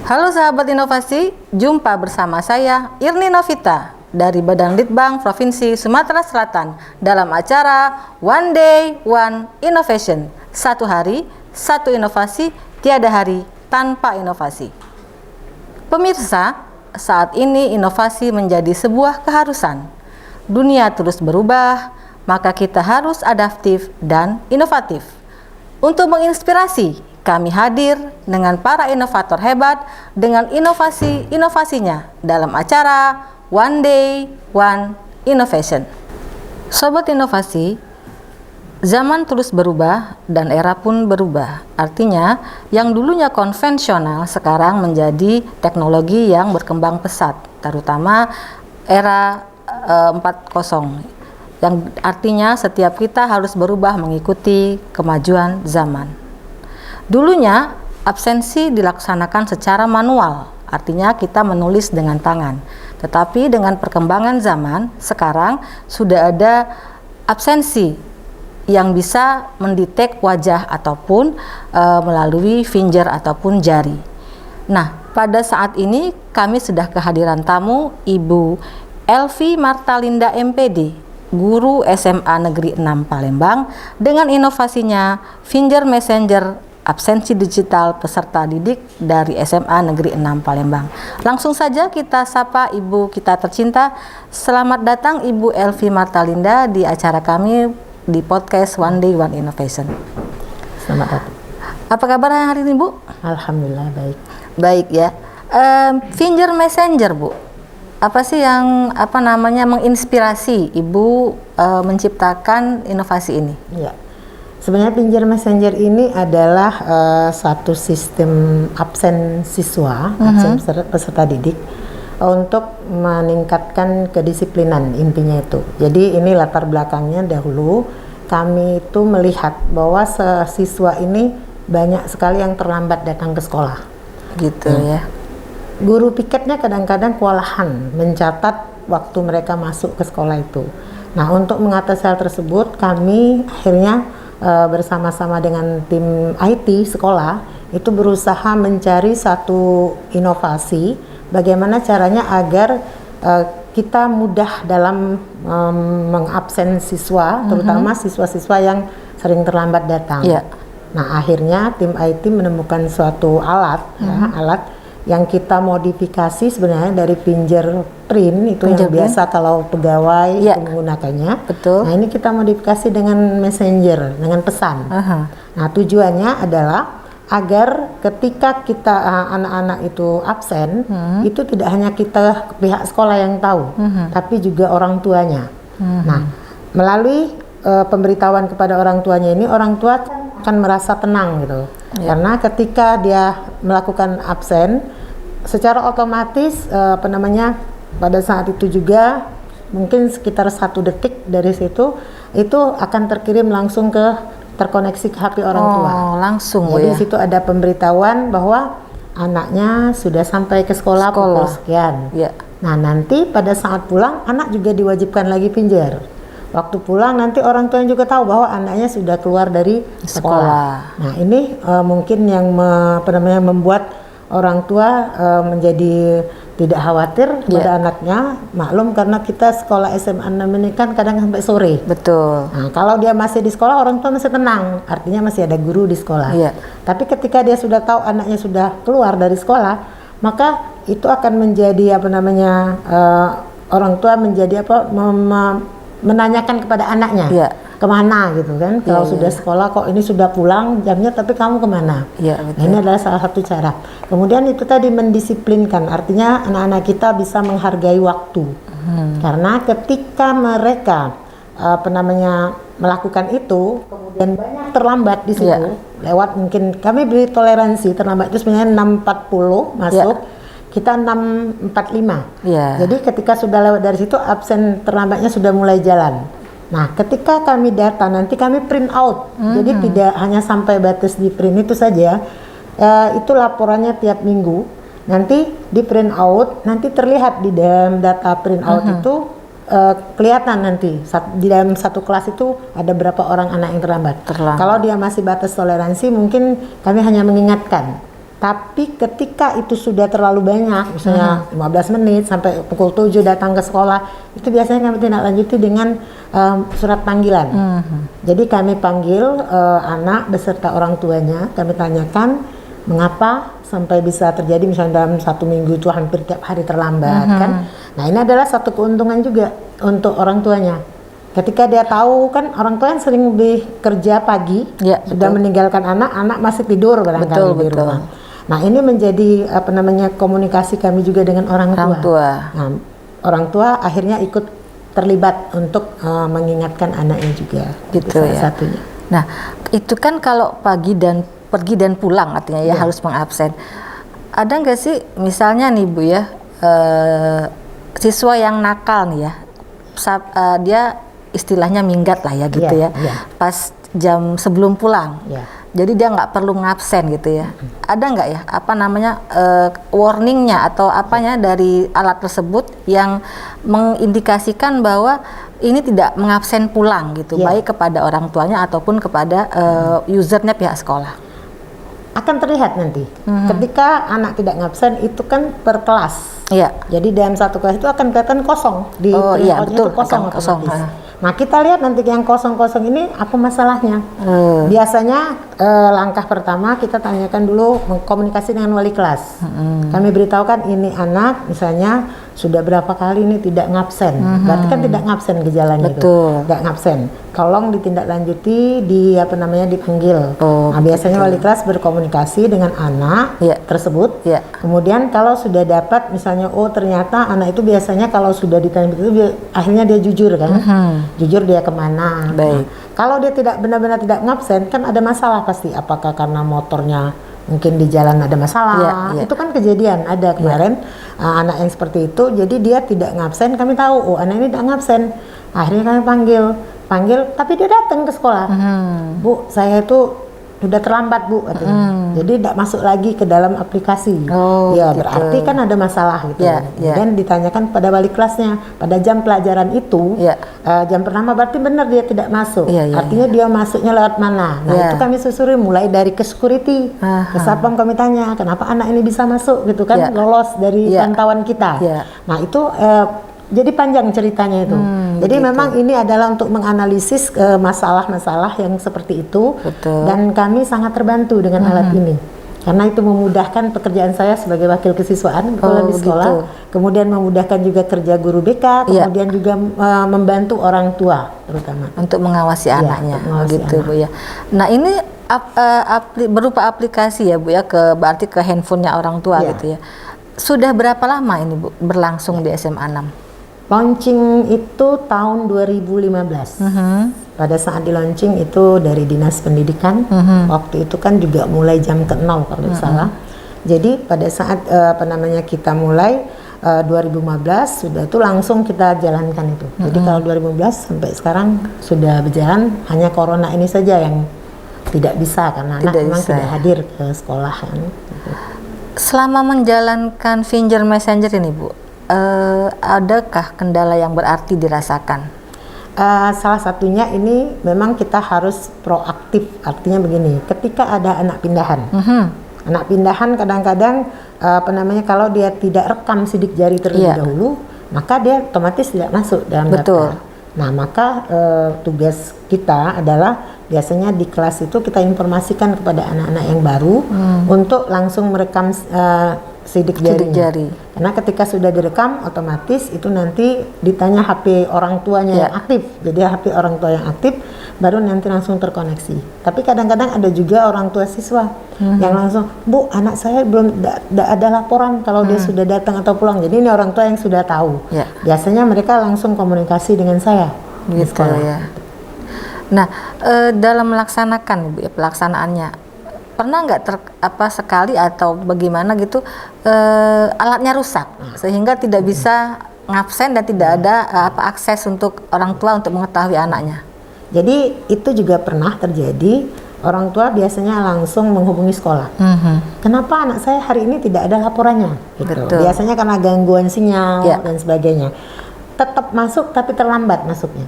Halo sahabat inovasi, jumpa bersama saya Irni Novita dari Badan Litbang Provinsi Sumatera Selatan dalam acara One Day One Innovation. Satu hari, satu inovasi, tiada hari tanpa inovasi. Pemirsa, saat ini inovasi menjadi sebuah keharusan. Dunia terus berubah, maka kita harus adaptif dan inovatif. Untuk menginspirasi, kami hadir dengan para inovator hebat dengan inovasi-inovasinya dalam acara One Day One Innovation. Sobat inovasi, zaman terus berubah dan era pun berubah. Artinya, yang dulunya konvensional sekarang menjadi teknologi yang berkembang pesat, terutama era 4.0. Yang artinya setiap kita harus berubah mengikuti kemajuan zaman. Dulunya absensi dilaksanakan secara manual, artinya kita menulis dengan tangan. Tetapi dengan perkembangan zaman, sekarang sudah ada absensi yang bisa mendetek wajah ataupun melalui finger ataupun jari. Nah, pada saat ini kami sudah kehadiran tamu Ibu Elvi Martalinda MPD, guru SMA Negeri 6 Palembang, dengan inovasinya Finger Messenger absensi digital peserta didik dari SMA Negeri 6 Palembang. Langsung saja kita sapa Ibu kita tercinta. Selamat datang Ibu Elvi Martalinda di acara kami di podcast One Day One Innovation. Selamat datang. Apa kabar hari ini, Bu? Alhamdulillah baik. Baik ya. Finger Messenger, Bu. Apa sih yang menginspirasi Ibu menciptakan inovasi ini? Ya. Sebenarnya Finger Messenger ini adalah satu sistem absen siswa, absen peserta didik untuk meningkatkan kedisiplinan, intinya itu. Jadi ini latar belakangnya dahulu kami itu melihat bahwa siswa ini banyak sekali yang terlambat datang ke sekolah. Gitu ya. Guru piketnya kadang-kadang kewalahan mencatat waktu mereka masuk ke sekolah itu. Nah, untuk mengatasi hal tersebut kami akhirnya bersama-sama dengan tim IT sekolah itu berusaha mencari satu inovasi bagaimana caranya agar kita mudah dalam mengabsen siswa, terutama siswa-siswa yang sering terlambat datang. Yeah. Nah, akhirnya tim IT menemukan suatu alat, alat yang kita modifikasi sebenarnya dari fingerprint itu yang biasa kalau pegawai itu menggunakannya. Betul. Nah, ini kita modifikasi dengan messenger, dengan pesan. Nah, tujuannya adalah agar ketika kita anak-anak itu absen, itu tidak hanya kita pihak sekolah yang tahu, tapi juga orang tuanya. Nah, melalui pemberitahuan kepada orang tuanya ini, orang tua akan merasa tenang gitu. Karena ketika dia melakukan absen, secara otomatis pada saat itu juga mungkin sekitar 1 detik dari situ itu akan terkirim langsung terkoneksi ke HP orang tua. Langsung. Jadi situ ada pemberitahuan bahwa anaknya sudah sampai ke sekolah pukul sekian. Ya. Nah, nanti pada saat pulang anak juga diwajibkan lagi finger. Waktu pulang nanti orang tua juga tahu bahwa anaknya sudah keluar dari sekolah. Nah, ini mungkin yang membuat orang tua menjadi tidak khawatir pada anaknya. Maklum karena kita sekolah SMA 6 ini kan kadang sampai sore. Betul. Nah, kalau dia masih di sekolah orang tua masih tenang, artinya masih ada guru di sekolah. Tapi ketika dia sudah tahu anaknya sudah keluar dari sekolah, maka itu akan menjadi orang tua menjadi menanyakan kepada anaknya kemana gitu kan. Kalau sudah sekolah kok ini sudah pulang jamnya tapi kamu kemana? Nah, ini adalah salah satu cara. Kemudian itu tadi mendisiplinkan, artinya anak-anak kita bisa menghargai waktu. Karena ketika mereka melakukan itu kemudian banyak terlambat di situ lewat, mungkin kami beri toleransi terlambat itu sebenarnya 6.40 masuk, kita 6.45. Jadi ketika sudah lewat dari situ absen terlambatnya sudah mulai jalan. Nah, ketika kami data nanti kami print out. Jadi tidak hanya sampai batas di print itu saja. Itu laporannya tiap minggu. Nanti di print out, nanti terlihat di dalam data print out itu kelihatan nanti di dalam satu kelas itu ada berapa orang anak yang terlambat. Kalau dia masih batas toleransi, mungkin kami hanya mengingatkan Tapi ketika itu sudah terlalu banyak, misalnya 15 menit sampai pukul 7 datang ke sekolah, itu biasanya kami tindak lanjuti dengan surat panggilan. Jadi kami panggil anak beserta orang tuanya, kami tanyakan mengapa sampai bisa terjadi misalnya dalam 1 minggu itu hampir tiap hari terlambat kan. Nah ini adalah satu keuntungan juga untuk orang tuanya. Ketika dia tahu kan orang tua yang sering lebih kerja pagi, sudah meninggalkan anak masih tidur kadang-kadang di rumah. Nah ini menjadi komunikasi kami juga dengan orang tua. Nah, orang tua akhirnya ikut terlibat untuk mengingatkan anaknya juga. Gitu ya. Satunya. Nah itu kan kalau pergi dan pulang artinya ya harus mengabsen. Ada nggak sih misalnya nih Bu ya siswa yang nakal nih ya, dia istilahnya minggat lah ya gitu ya. Pas jam sebelum pulang. Jadi dia nggak perlu ngabsen gitu ya. Ada nggak ya warningnya atau apanya dari alat tersebut yang mengindikasikan bahwa ini tidak mengabsen pulang gitu, baik kepada orang tuanya ataupun kepada usernya pihak sekolah? Akan terlihat nanti ketika anak tidak ngabsen itu kan per kelas. Jadi dalam satu kelas itu akan kelihatan kosong di betul, itu kosong. Nah kita lihat nanti yang kosong-kosong ini apa masalahnya. Biasanya langkah pertama kita tanyakan dulu komunikasi dengan wali kelas. Kami beritahukan ini anak misalnya sudah berapa kali ini tidak ngabsen. Berarti kan tidak ngabsen gejalanya itu. Tidak ngabsen. Tolong ditindaklanjuti dipanggil. Nah biasanya wali kelas berkomunikasi dengan anak tersebut. Kemudian kalau sudah dapat misalnya ternyata anak itu biasanya kalau sudah ditanya begitu akhirnya dia jujur kan. Jujur dia kemana. Nah, kalau dia tidak benar-benar tidak ngabsen kan ada masalah pasti. Apakah karena motornya mungkin di jalan ada masalah. Itu kan kejadian ada kemarin anak yang seperti itu. Jadi dia tidak ngabsen, kami tahu anak ini tidak ngabsen. Akhirnya kami panggil tapi dia datang ke sekolah. Bu, saya itu sudah terlambat Bu katanya. Jadi tidak masuk lagi ke dalam aplikasi. Berarti kan ada masalah gitu. Dan ditanyakan pada wali kelasnya pada jam pelajaran itu, jam pertama berarti benar dia tidak masuk. Artinya dia masuknya lewat mana. Nah itu kami susuri mulai dari ke security, ke satpam kami tanya kenapa anak ini bisa masuk gitu kan, lolos dari pantauan kita. Nah itu jadi panjang ceritanya itu. Jadi memang ini adalah untuk menganalisis masalah-masalah yang seperti itu. Dan kami sangat terbantu dengan alat ini. Karena itu memudahkan pekerjaan saya sebagai wakil kesiswaan di sekolah. Kemudian memudahkan juga kerja guru BK, kemudian juga membantu orang tua terutama. Untuk mengawasi anaknya. Bu ya. Nah ini berupa aplikasi ya Bu ya, berarti ke handphonenya orang tua gitu ya. Sudah berapa lama ini Bu berlangsung di SMA 6? Launching itu tahun 2015. Pada saat di launching itu dari Dinas Pendidikan. Waktu itu kan juga mulai jam ke-0 kalau tidak salah. Jadi pada saat kita mulai 2015 sudah itu langsung kita jalankan itu. Jadi kalau 2015 sampai sekarang sudah berjalan, hanya corona ini saja yang tidak bisa karena anak memang tidak hadir ke sekolah kan. Selama menjalankan Finger Messenger ini Bu, adakah kendala yang berarti dirasakan? Salah satunya ini memang kita harus proaktif. Artinya begini, ketika ada anak pindahan, anak pindahan kadang-kadang kalau dia tidak rekam sidik jari terlebih dahulu, maka dia otomatis tidak masuk dalam daftar. Nah maka tugas kita adalah biasanya di kelas itu kita informasikan kepada anak-anak yang baru untuk langsung merekam sidik jari. Karena ketika sudah direkam otomatis itu nanti ditanya HP orang tuanya yang aktif. Jadi HP orang tua yang aktif baru nanti langsung terkoneksi. Tapi kadang-kadang ada juga orang tua siswa yang langsung, Bu, anak saya belum ada laporan kalau dia sudah datang atau pulang. Jadi ini orang tua yang sudah tahu. Biasanya mereka langsung komunikasi dengan saya gitu ya. Nah, dalam melaksanakan Bu ya, pelaksanaannya pernah nggak sekali atau bagaimana gitu alatnya rusak sehingga tidak bisa ngabsen dan tidak ada akses untuk orang tua untuk mengetahui anaknya? Jadi itu juga pernah terjadi. Orang tua biasanya langsung menghubungi sekolah. Kenapa anak saya hari ini tidak ada laporannya? Gitu. Biasanya karena gangguan sinyal dan sebagainya. tetap masuk tapi terlambat masuknya.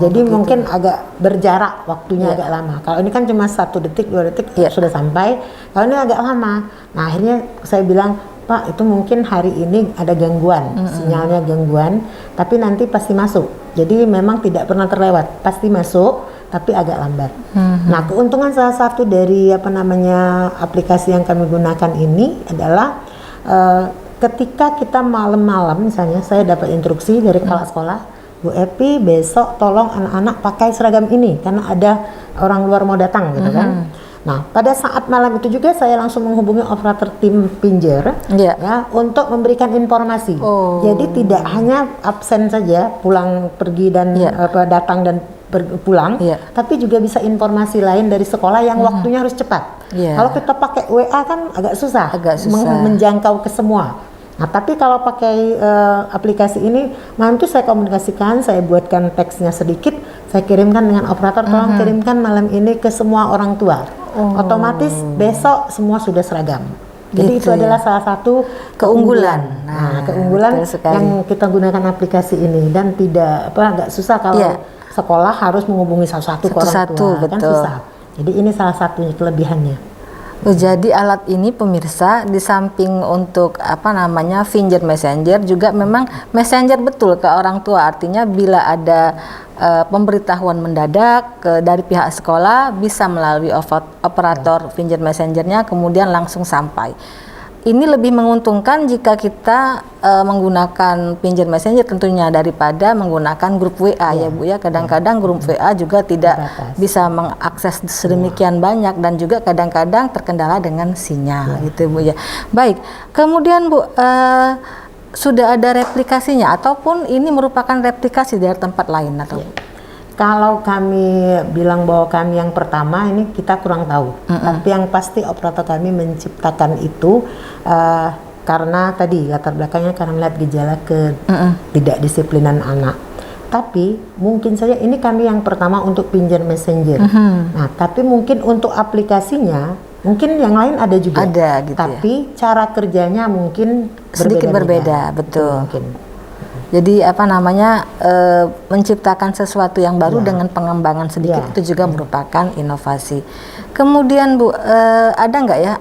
Jadi begitu. mungkin agak berjarak waktunya agak lama. Kalau ini kan cuma 1 detik 2 detik sudah sampai. Kalau ini agak lama. Nah akhirnya saya bilang, Pak, itu mungkin hari ini ada gangguan, sinyalnya gangguan, tapi nanti pasti masuk. Jadi memang tidak pernah terlewat, pasti masuk, tapi agak lambat. Nah, keuntungan salah satu dari aplikasi yang kami gunakan ini adalah ketika kita malam-malam, misalnya saya dapat instruksi dari kepala sekolah, Bu Epi besok tolong anak-anak pakai seragam ini karena ada orang luar mau datang gitu kan. Nah, pada saat malam itu juga saya langsung menghubungi operator tim Pinjer ya untuk memberikan informasi. Jadi tidak hanya absen saja, pulang pergi dan datang dan pulang, tapi juga bisa informasi lain dari sekolah yang waktunya harus cepat. Kalau kita pakai WA kan agak susah, menjangkau ke semua. Nah, tapi kalau pakai aplikasi ini, malam itu saya komunikasikan, saya buatkan teksnya sedikit, saya kirimkan dengan operator, tolong kirimkan malam ini ke semua orang tua. Otomatis besok semua sudah seragam. Jadi itu adalah salah satu keunggulan. Nah, keunggulan yang kita gunakan aplikasi ini dan tidak agak susah kalau sekolah harus menghubungi satu-satu ke orang tua, kan susah. Jadi ini salah satunya kelebihannya. Jadi alat ini pemirsa di samping untuk Finjer Messenger juga memang messenger betul ke orang tua. Artinya bila ada pemberitahuan mendadak dari pihak sekolah bisa melalui operator Finjer Messengernya kemudian langsung sampai. Ini lebih menguntungkan jika kita menggunakan Finjer Messenger tentunya daripada menggunakan grup WA ya Bu ya. Kadang-kadang grup WA juga tidak bisa mengakses sedemikian banyak dan juga kadang-kadang terkendala dengan sinyal gitu Bu ya. Baik, kemudian Bu sudah ada replikasinya ataupun ini merupakan replikasi dari tempat lain atau? Kalau kami bilang bahwa kami yang pertama ini kita kurang tahu, tapi yang pasti operator kami menciptakan itu karena tadi latar belakangnya karena melihat gejala ketidakdisiplinan anak. Tapi mungkin saja ini kami yang pertama untuk Pinjer Messenger. Nah, tapi mungkin untuk aplikasinya mungkin yang lain ada juga. Ada gitu. Tapi cara kerjanya mungkin sedikit berbeda, betul. Mungkin. Jadi menciptakan sesuatu yang baru dengan pengembangan sedikit itu juga merupakan inovasi. Kemudian Bu, ada nggak ya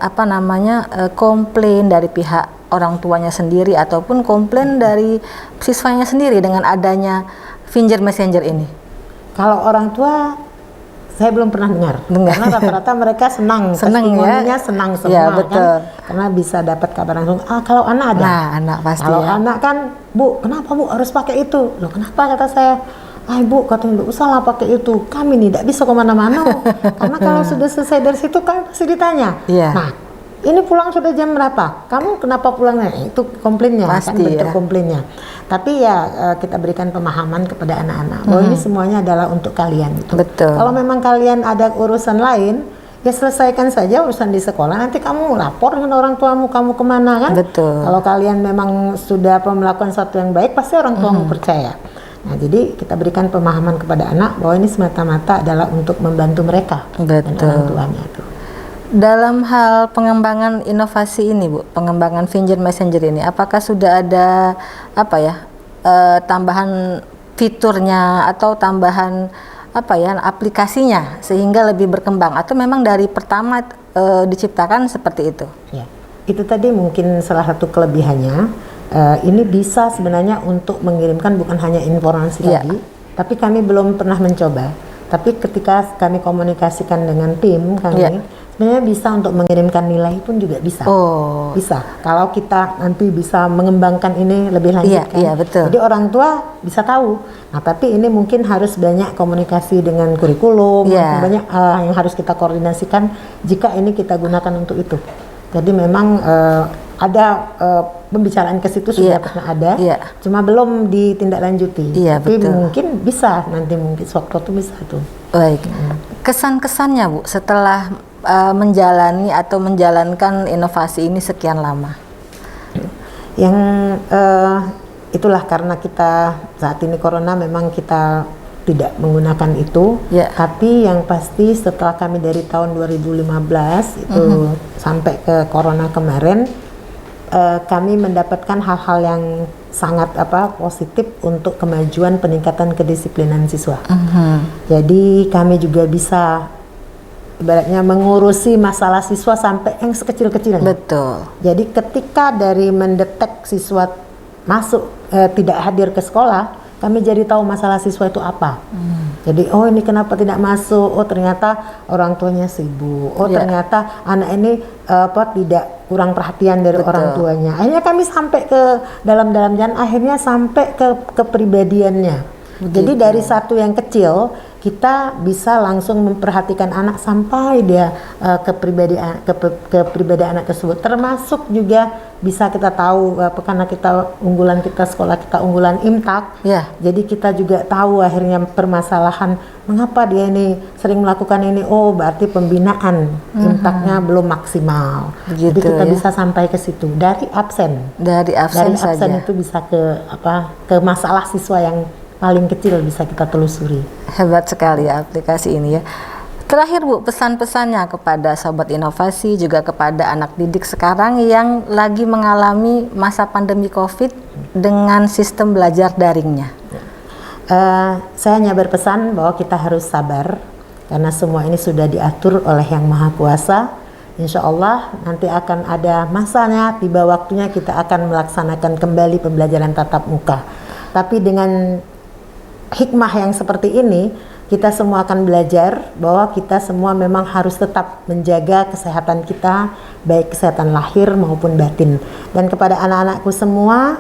komplain dari pihak orang tuanya sendiri ataupun komplain dari siswanya sendiri dengan adanya Finjer Messenger ini? Kalau orang tua saya belum pernah dengar. Karena rata-rata mereka senang ya, senang semua ya, betul. kan, karena bisa dapat kabar langsung. Kalau anak ada, anak pasti kalau anak kan, Bu, kenapa Bu harus pakai itu? Loh kenapa, kata saya, Bu, katanya nggak usah lah pakai itu, kami nih tidak bisa kemana-mana. Karena kalau sudah selesai dari situ kami pasti ditanya. Nah, ini pulang sudah jam berapa? Kamu kenapa pulangnya? Itu komplainnya, kan bentuk komplainnya. Tapi kita berikan pemahaman kepada anak-anak bahwa ini semuanya adalah untuk kalian. Betul. Kalau memang kalian ada urusan lain, ya selesaikan saja urusan di sekolah. Nanti kamu lapor dengan orang tuamu, kamu kemana kan? Betul. Kalau kalian memang sudah melakukan sesuatu yang baik, pasti orang tuamu percaya. Nah, jadi kita berikan pemahaman kepada anak bahwa ini semata-mata adalah untuk membantu mereka dan orang tuanya itu. Dalam hal pengembangan inovasi ini Bu, pengembangan Finjer Messenger ini, apakah sudah ada tambahan fiturnya atau tambahan aplikasinya sehingga lebih berkembang atau memang dari pertama diciptakan seperti itu? Ya, itu tadi mungkin salah satu kelebihannya. Ini bisa sebenarnya untuk mengirimkan bukan hanya informasi tadi, tapi kami belum pernah mencoba. Tapi ketika kami komunikasikan dengan tim kami, sebenarnya bisa untuk mengirimkan nilai pun juga bisa. Bisa. Kalau kita nanti bisa mengembangkan ini lebih lanjut kan. Betul. Jadi orang tua bisa tahu. Nah, tapi ini mungkin harus banyak komunikasi dengan kurikulum, banyak yang harus kita koordinasikan jika ini kita gunakan untuk itu. Jadi memang ada pembicaraan ke situ sudah pernah ada, cuma belum ditindaklanjuti. Tapi mungkin bisa nanti mungkin sewaktu itu bisa tuh. Baik. Kesan-kesannya Bu setelah menjalani atau menjalankan inovasi ini sekian lama? Yang itulah karena kita saat ini corona memang kita tidak menggunakan itu, tapi yang pasti setelah kami dari tahun 2015 itu sampai ke corona kemarin, kami mendapatkan hal-hal yang sangat positif untuk kemajuan peningkatan kedisiplinan siswa. Jadi kami juga bisa ibaratnya mengurusi masalah siswa sampai yang sekecil-kecilnya. Betul. Jadi ketika dari mendetek siswa masuk tidak hadir ke sekolah, kami jadi tahu masalah siswa itu apa. Jadi oh ini kenapa tidak masuk? Oh ternyata orang tuanya sibuk. Oh ternyata anak ini tidak kurang perhatian dari orang tuanya. Akhirnya kami sampai ke dalam-dalam dan akhirnya sampai ke kepribadiannya. Jadi dari satu yang kecil kita bisa langsung memperhatikan anak sampai dia kepribadian anak tersebut. Termasuk juga bisa kita tahu karena kita sekolah kita unggulan IMTAK. Jadi kita juga tahu akhirnya permasalahan mengapa dia ini sering melakukan ini. Oh berarti pembinaan IMTAK-nya belum maksimal. Jadi kita bisa sampai ke situ dari absen. Dari absen saja. Itu bisa ke masalah siswa yang paling kecil bisa kita telusuri. Hebat sekali ya aplikasi ini ya. Terakhir Bu, pesan-pesannya kepada Sobat Inovasi juga kepada anak didik sekarang yang lagi mengalami masa pandemi COVID dengan sistem belajar daringnya. Saya hanya berpesan bahwa kita harus sabar karena semua ini sudah diatur oleh Yang Maha Kuasa. Insya Allah nanti akan ada masanya, tiba waktunya kita akan melaksanakan kembali pembelajaran tatap muka. Tapi dengan hikmah yang seperti ini, kita semua akan belajar bahwa kita semua memang harus tetap menjaga kesehatan kita, baik kesehatan lahir maupun batin. Dan kepada anak-anakku semua,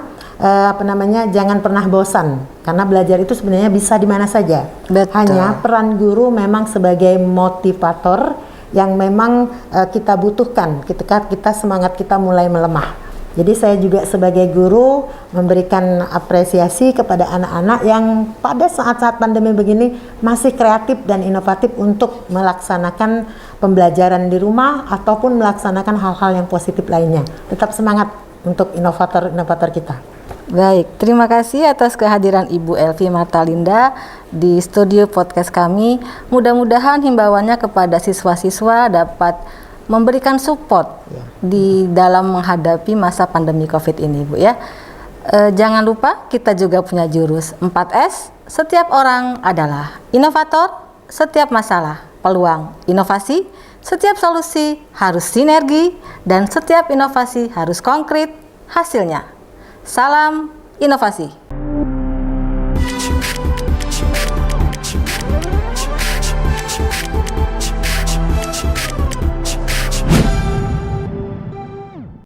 jangan pernah bosan, karena belajar itu sebenarnya bisa di mana saja. Betul. Hanya peran guru memang sebagai motivator yang memang kita butuhkan ketika semangat kita mulai melemah. Jadi saya juga sebagai guru memberikan apresiasi kepada anak-anak yang pada saat-saat pandemi begini masih kreatif dan inovatif untuk melaksanakan pembelajaran di rumah ataupun melaksanakan hal-hal yang positif lainnya. Tetap semangat untuk inovator-inovator kita. Baik, terima kasih atas kehadiran Ibu Elvi Martalinda di studio podcast kami. Mudah-mudahan himbauannya kepada siswa-siswa dapat memberikan support di dalam menghadapi masa pandemi COVID ini, Bu ya. Jangan lupa kita juga punya jurus 4S. Setiap orang adalah inovator, setiap masalah peluang inovasi, setiap solusi harus sinergi, dan setiap inovasi harus konkret hasilnya. Salam inovasi.